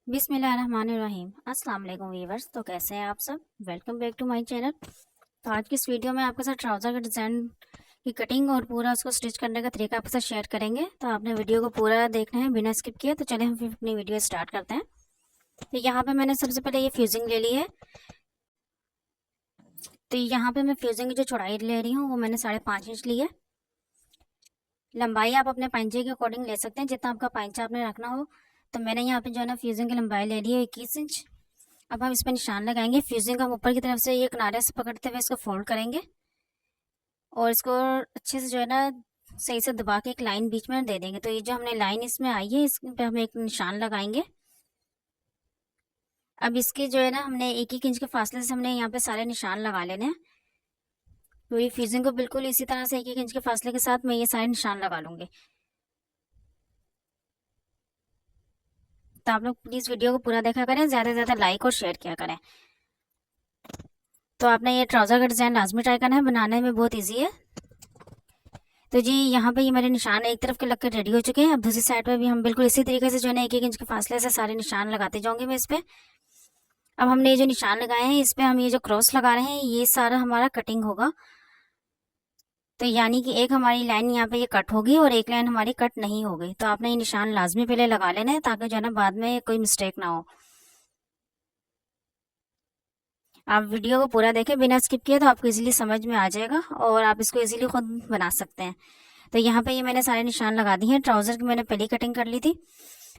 बिस्मिल्लाहिर्रहमानिर्रहीम। अस्सलाम वालेकुम वीवर्स। तो कैसे हैं आप सब? Welcome back to my channel. तो आज की इस वीडियो में आपके साथ ट्राउज़र का डिज़ाइन की कटिंग और पूरा उसको स्टिच करने का तरीका आपके साथ शेयर करेंगे। तो आपने वीडियो को पूरा देखना है बिना स्किप किए। तो चलिए हम फिर अपनी वीडियो स्टार्ट करते हैं। तो यहाँ पे मैंने सबसे पहले ये फ्यूजिंग ले ली है। तो यहाँ पे मैं फ्यूजिंग की जो चौड़ाई ले रही हूँ वो मैंने 5.5 इंच ली है। लंबाई आप अपने पैंचे के अकॉर्डिंग ले सकते हैं, जितना आपका पैंचा आपने रखना हो। तो मैंने यहाँ पे जो है ना फ्यूजिंग की लंबाई ले ली है 21 इंच। अब हम इस पर निशान लगाएंगे। फ्यूजिंग को हम ऊपर की तरफ से ये किनारे से पकड़ते हुए इसको फोल्ड करेंगे और इसको अच्छे से जो है ना सही से दबा के एक लाइन बीच में दे देंगे। तो ये जो हमने लाइन इसमें आई है इस पे हम एक निशान लगाएंगे। अब इसके जो है ना हमने 1-1 इंच के फासले से हमने यहाँ पे सारे निशान लगा लेने हैं। तो ये फ्यूजिंग को बिल्कुल इसी तरह से 1-1 इंच के फासले के साथ मैं ये सारे निशान लगा लूंगी। तो आप लोग प्लीज वीडियो को पूरा देखा करें, ज्यादा से ज्यादा लाइक और शेयर किया करें। तो आपने ये ट्राउजर का डिजाइन लाजमी ट्राई करना है, बनाने में बहुत ईजी है। तो जी यहाँ पे ये मेरे निशान एक तरफ के लग कर रेडी हो चुके हैं। अब दूसरी साइड पे भी हम बिल्कुल इसी तरीके से जो है ना 1-1 इंच के फासले से सारे निशान लगाते जाऊंगे मैं इस पे। अब हमने ये जो निशान लगाए हैं इस पे हम ये जो क्रॉस लगा रहे हैं ये सारा हमारा कटिंग होगा। तो यानी कि एक हमारी लाइन यहाँ पे ये कट होगी और एक लाइन हमारी कट नहीं होगी। तो आपने ये निशान लाजमी पहले लगा लेना है ताकि जो है ना बाद में कोई मिस्टेक ना हो। आप वीडियो को पूरा देखें बिना स्किप किए तो आपको इजीली समझ में आ जाएगा और आप इसको इजीली खुद बना सकते हैं। तो यहाँ पे ये मैंने सारे निशान लगा दिए हैं। ट्राउजर की मैंने पहली कटिंग कर ली थी।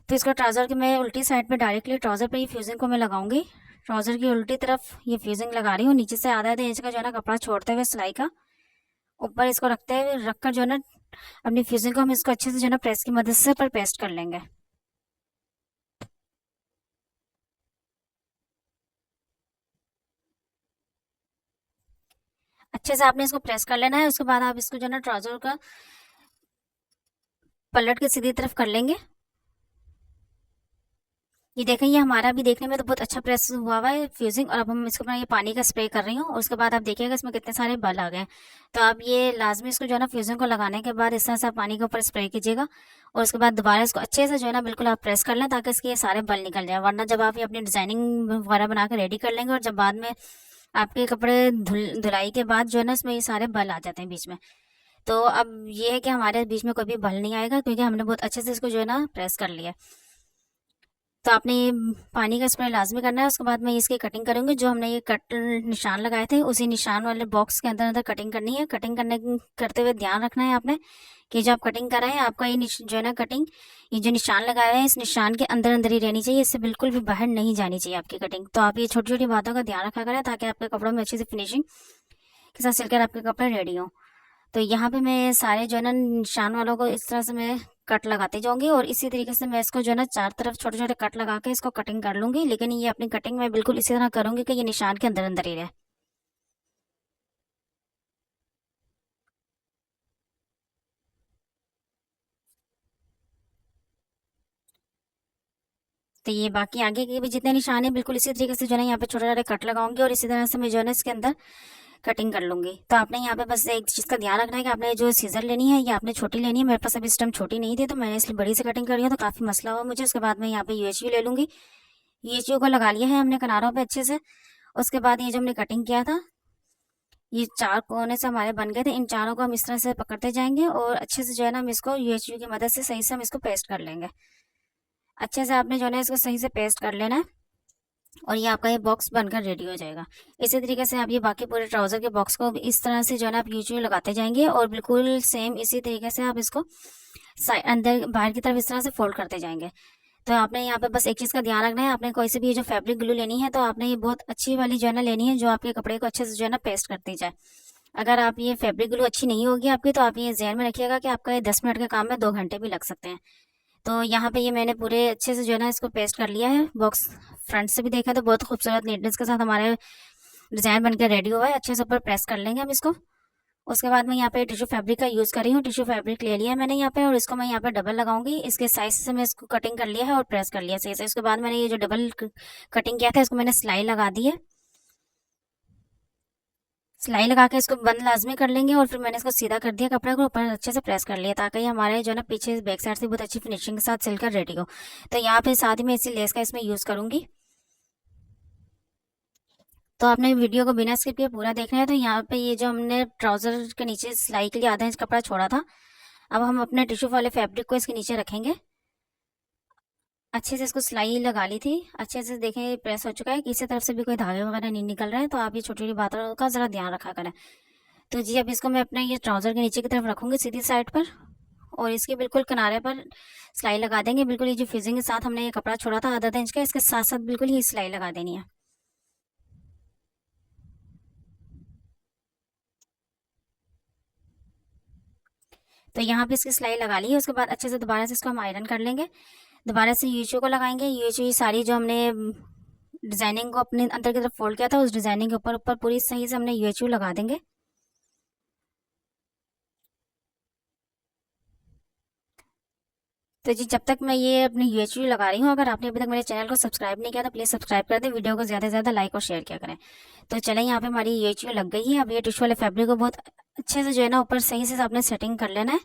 तो इसको ट्राउजर की मैं उल्टी साइड पे डायरेक्टली ट्राउजर पे ये फ्यूजिंग को मैं लगाऊंगी। ट्राउजर की उल्टी तरफ ये फ्यूजिंग लगा रही हूँ। नीचे से आधा इंच का जो है ना कपड़ा छोड़ते हुए सिलाई का ऊपर इसको रखते हुए रखकर जो है ना अपनी फ्यूजिंग को हम इसको अच्छे से जो है ना प्रेस की मदद से पर पेस्ट कर लेंगे। अच्छे से आपने इसको प्रेस कर लेना है। उसके बाद आप इसको जो है ना ट्राउजर का पलट के सीधी तरफ कर लेंगे। ये देखें ये हमारा भी देखने में तो बहुत अच्छा प्रेस हुआ हुआ है फ्यूजिंग। और अब हम इसको अपना ये पानी का स्प्रे कर रही हूँ और उसके बाद आप देखिएगा इसमें कितने सारे बल आ गए। तो आप ये लाजमी इसको जो है ना फ्यूजिंग को लगाने के बाद इस तरह से आप पानी के ऊपर स्प्रे कीजिएगा और उसके बाद दोबारा इसको अच्छे से जो है ना बिल्कुल आप प्रेस कर लें ताकि इसके ये सारे बल निकल जाए। वरना जब आप ये अपनी डिजाइनिंग वगैरह बना के रेडी कर लेंगे और जब बाद में आपके कपड़े धुलाई के बाद जो है ना इसमें ये सारे बल आ जाते हैं बीच में। तो अब ये है कि हमारे बीच में कोई भी बल नहीं आएगा क्योंकि हमने बहुत अच्छे से इसको जो है ना प्रेस कर लिया। तो आपने ये पानी का स्प्रे लाजमी करना है। उसके बाद मैं इसकी कटिंग करूंगी। जो हमने ये कट निशान लगाए थे उसी निशान वाले बॉक्स के अंदर अंदर कटिंग करनी है। कटिंग करते हुए ध्यान रखना है आपने कि जो आप कटिंग कर रहे हैं आपका ये जो है ना कटिंग ये जो निशान लगाए हैं इस निशान के अंदर अंदर ही रहनी चाहिए। इससे बिल्कुल भी बाहर नहीं जानी चाहिए आपकी कटिंग। तो आप ये छोटी छोटी बातों का ध्यान रखा करें ताकि आपके कपड़ों में अच्छी से फिनिशिंग के साथ सिलकर आपके कपड़े रेडी हो। तो यहाँ पे मैं सारे जो है ना निशान वालों को इस तरह से मैं कट लगाते जाऊंगी और इसी तरीके से मैं इसको जो है ना चार तरफ छोटे छोटे कट लगा के इसको कटिंग कर लूंगी। लेकिन ये अपनी कटिंग मैं बिल्कुल इसी तरह करूंगी कि ये निशान के अंदर अंदर ही रहे। तो ये बाकी आगे के भी जितने निशान है बिल्कुल इसी तरीके से जो है ना यहाँ पे छोटे छोटे कट लगाऊंगी और इसी तरह से मैं जो है ना इसके अंदर कटिंग कर लूंगी। तो आपने यहाँ पे बस एक चीज़ का ध्यान रखना है कि आपने जो सीजर लेनी है ये आपने छोटी लेनी है। मेरे पास अभी इस टाइम छोटी नहीं थी तो मैंने इसलिए बड़ी से कटिंग करी है तो काफ़ी मसला हुआ मुझे। उसके बाद मैं यहाँ पे यूएचवी ले लूंगी। यूएचवी को लगा लिया है हमने किनारों पे अच्छे से। उसके बाद ये जो हमने कटिंग किया था ये चार कोने से हमारे बन गए थे। इन चारों को हम इस तरह से पकड़ते जाएंगे और अच्छे से जो है ना हम इसको यूएचवी की मदद से सही से हम इसको पेस्ट कर लेंगे। अच्छे से आपने जो है ना इसको सही से पेस्ट कर लेना है और ये आपका ये बॉक्स बनकर रेडी हो जाएगा। इसी तरीके से आप ये बाकी पूरे ट्राउजर के बॉक्स को इस तरह से जो है ना आप यूएचवी लगाते जाएंगे और बिल्कुल सेम इसी तरीके से आप इसको अंदर बाहर की तरफ इस तरह से फोल्ड करते जाएंगे। तो आपने यहाँ पे बस एक चीज़ का ध्यान रखना है। आपने कोई से भी ये जो फैब्रिक ग्लू लेनी है तो आपने ये बहुत अच्छी वाली जो है ना लेनी है जो आपके कपड़े को अच्छे से जो है ना पेस्ट करती जाए। अगर आप ये फैब्रिक ग्लू अच्छी नहीं होगी आपकी तो आप ये ध्यान में रखिएगा कि आपका ये 10 मिनट के काम में 2 घंटे भी लग सकते हैं। तो यहाँ पे ये मैंने पूरे अच्छे से जो है ना इसको पेस्ट कर लिया है। बॉक्स फ्रंट से भी देखा तो बहुत खूबसूरत नीटनेस के साथ हमारे डिजाइन बनकर रेडी हुआ है। अच्छे से ऊपर प्रेस कर लेंगे हम इसको। उसके बाद मैं यहाँ पे टिश्यू फैब्रिक का यूज़ कर रही हूँ। टिश्यू फैब्रिक ले लिया है मैंने यहाँ पे और इसको मैं यहाँ पे डबल लगाऊंगी। इसके साइज से मैं इसको कटिंग कर लिया है और प्रेस कर लिया सही से। उसके बाद मैंने ये जो डबल कटिंग किया था इसको मैंने सिलाई लगा दी है। सिलाई लगा के इसको बंद लाजमी कर लेंगे और फिर मैंने इसको सीधा कर दिया कपड़े को, ऊपर अच्छे से प्रेस कर लिया ताकि ये हमारे जो है ना पीछे बैक साइड से बहुत अच्छी फिनिशिंग के साथ सिलकर रेडी हो। तो यहाँ पे साथ ही मैं इसी लेस का इसमें यूज़ करूँगी। तो आपने वीडियो को बिना स्किप किए पूरा देखना है। तो यहाँ पे ये जो हमने ट्राउज़र के नीचे सिलाई के लिए आधा इंच कपड़ा छोड़ा था, अब हम अपने टिश्यू वाले फैब्रिक को इसके नीचे रखेंगे। अच्छे से इसको सिलाई लगा ली थी, अच्छे से देखें प्रेस हो चुका है, किसी तरफ से भी कोई धागे वगैरह नहीं निकल रहे हैं। तो आप ये छोटी छोटी बातों का ज़रा ध्यान रखा करें। तो जी अब इसको मैं अपने ये ट्राउज़र के नीचे की तरफ रखूँगी सीधी साइड पर, और इसके बिल्कुल किनारे पर सिलाई लगा देंगे। बिल्कुल ये जो फिजिंग के साथ हमने ये कपड़ा छोड़ा था आधा इंच का, इसके साथ साथ बिल्कुल ही सिलाई लगा देनी है। तो यहाँ पे इसकी सिलाई लगा ली है। उसके बाद अच्छे से दोबारा से इसको हम आयरन कर लेंगे। दोबारा से यूचू को लगाएंगे। यूचू सारी जो हमने डिजाइनिंग को अपने अंदर की तरफ फोल्ड किया था, उस डिजाइनिंग के ऊपर ऊपर पूरी सही से हमने यूचू लगा देंगे। तो जी जब तक मैं ये अपनी यूएचयू लगा रही हूँ, अगर आपने अभी तक मेरे चैनल को सब्सक्राइब नहीं किया तो प्लीज़ सब्सक्राइब कर दें, वीडियो को ज़्यादा से ज़्यादा लाइक और शेयर किया करें। तो चलें, यहाँ पे हमारी यूएचयू लग गई है। अब ये टिश्यू वाले फैब्रिक को बहुत अच्छे से जो है ना ऊपर सही से आपने सेटिंग कर लेना है।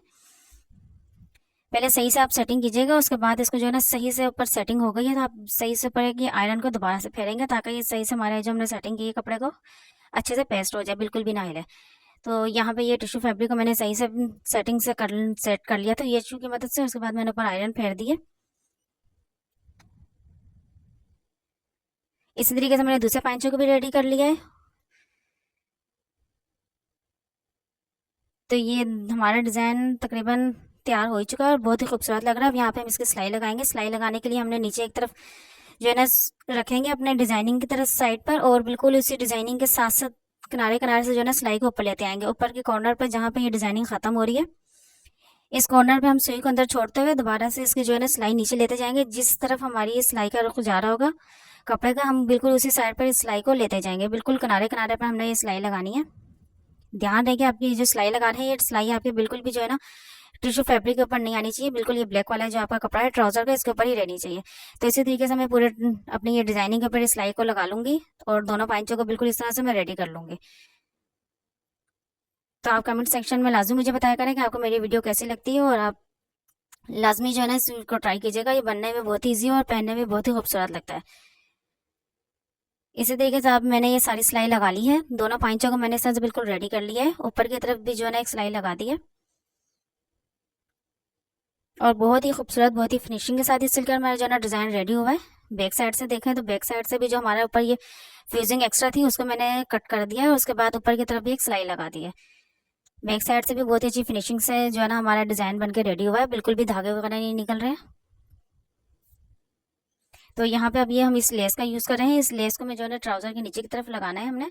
पहले सही से आप सेटिंग कीजिएगा, उसके बाद इसको जो है ना सही से ऊपर सेटिंग हो गई है तो आप सही से ऊपर की आयरन को दोबारा से फेरेंगे ताकि ये सही से हमारे जो हमने सेटिंग की है कपड़े को अच्छे से पेस्ट हो जाए, बिल्कुल भी ना हिले। तो यहाँ पे ये टिश्यू फैब्रिक को मैंने सही से सेटिंग से सेट कर लिया था यूएचयू की मदद से। उसके बाद मैंने ऊपर आयरन फेर दी है। इसी तरीके से मैंने दूसरे पैंचों को भी रेडी कर लिया है। तो ये हमारा डिज़ाइन तकरीबन तैयार हो चुका है और बहुत ही खूबसूरत लग रहा है। अब यहाँ पे हम इसकी सिलाई लगाएंगे। सिलाई लगाने के लिए हमने नीचे एक तरफ जो है ना रखेंगे अपने डिज़ाइनिंग की तरफ साइड पर, और बिल्कुल उसी डिज़ाइनिंग के साथ साथ किनारे किनारे से जो है ना सिलाई को ऊपर लेते आएंगे। ऊपर के कॉर्नर पर जहाँ पे ये डिज़ाइनिंग ख़त्म हो रही है, इस कॉर्नर पे हम सुई को अंदर छोड़ते हुए दोबारा से इसकी जो है ना सिलाई नीचे लेते जाएंगे। जिस तरफ हमारी सिलाई का रुख जा रहा होगा कपड़े का, हम बिल्कुल उसी साइड पर इस सिलाई को लेते जाएंगे। बिल्कुल किनारे किनारे पर हमने ये सिलाई लगानी है। ध्यान रहे कि आपकी जो सिलाई लगा रहे हैं, ये सिलाई आपकी बिल्कुल भी जो है ना टिश्यू फैब्रिक के ऊपर नहीं आनी चाहिए। बिल्कुल ये ब्लैक वाला जो आपका कपड़ा है ट्राउजर का, इसके ऊपर ही रहनी चाहिए। तो इसी तरीके से मैं पूरे अपनी ये डिजाइनिंग के ऊपर सिलाई को लगा लूंगी और दोनों पैंचों को बिल्कुल इस तरह से मैं रेडी कर लूंगी। तो आप कमेंट सेक्शन में लाजमी मुझे बताया करें कि आपको मेरी वीडियो कैसी लगती है, और आप लाजमी जो है ना इसको ट्राई कीजिएगा। ये बनने में बहुत ईजी है और पहनने में बहुत ही खूबसूरत लगता है। इसी तरीके से अब मैंने ये सारी सिलाई लगा ली है। दोनों पैंचों को मैंने इस तरह से बिल्कुल रेडी कर लिया है। ऊपर की तरफ भी जो है ना एक सिलाई लगा दी है और बहुत ही खूबसूरत, बहुत ही फिनिशिंग के साथ ही सिलकर मेरा जो है ना डिज़ाइन रेडी हुआ है। बैक साइड से देखें तो बैक साइड से भी जो हमारे ऊपर ये फ्यूजिंग एक्स्ट्रा थी उसको मैंने कट कर दिया है। उसके बाद ऊपर की तरफ भी एक सिलाई लगा दी है। बैक साइड से भी बहुत ही अच्छी फिनिशिंग से जो है ना हमारा डिज़ाइन बनके रेडी हुआ है, बिल्कुल भी धागे वगैरह नहीं निकल रहे हैं। तो यहाँ पे अब ये हम इस लेस का यूज़ कर रहे हैं। इस लेस को मैं जो है ना ट्राउज़र के नीचे की तरफ लगाना है। हमने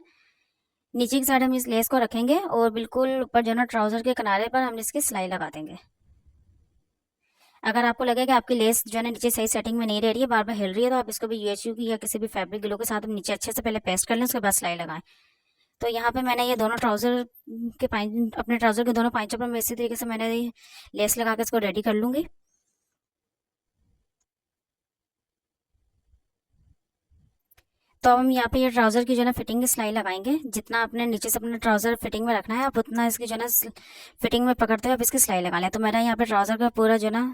नीचे की साइड हम इस लेस को रखेंगे और बिल्कुल ऊपर जो है ना ट्राउज़र के किनारे पर हम इसकी सिलाई लगा देंगे। अगर आपको लगे कि आपकी लेस जो है ना नीचे सही सेटिंग में नहीं रह रही है, बार बार हिल रही है, तो आप इसको भी यूएचयू की या किसी भी फैब्रिक ग्लू के साथ नीचे अच्छे से पहले पेस्ट कर लें, उसके बाद सिलाई लगाएं। तो यहाँ पे मैंने ये दोनों ट्राउज़र के अपने ट्राउज़र के दोनों पैंचों पर मैं इसी तरीके से मैंने लेस लगा के इसको रेडी कर लूँगी। तो अब हम यहाँ पे ये ट्राउज़र की जो है ना फिटिंग की सिलाई लगाएंगे। जितना आपने नीचे से अपना ट्राउज़र फिटिंग में रखना है, आप उतना इसकी जो है ना फिटिंग में पकड़ते हुए आप इसकी सिलाई लगा लें। तो मेरा यहाँ पे ट्राउज़र का पूरा जो है ना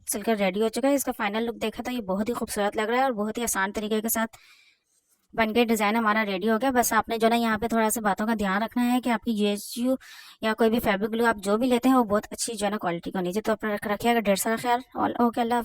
सिलकर रेडी हो चुका है। इसका फाइनल लुक देखा तो ये बहुत ही खूबसूरत लग रहा है और बहुत ही आसान तरीके के साथ बन के डिज़ाइन हमारा रेडी हो गया। बस आपने जो ना यहाँ पे थोड़ा सा बातों का ध्यान रखना है कि आपकी यूएचयू या कोई भी फैब्रिक ग्लू आप जो भी लेते हैं वो बहुत अच्छी जो है ना क्वालिटी का होनी चाहिए। तो अपना रखिएगा, ढेर सारा ख्याल। और ओके, अल्लाह।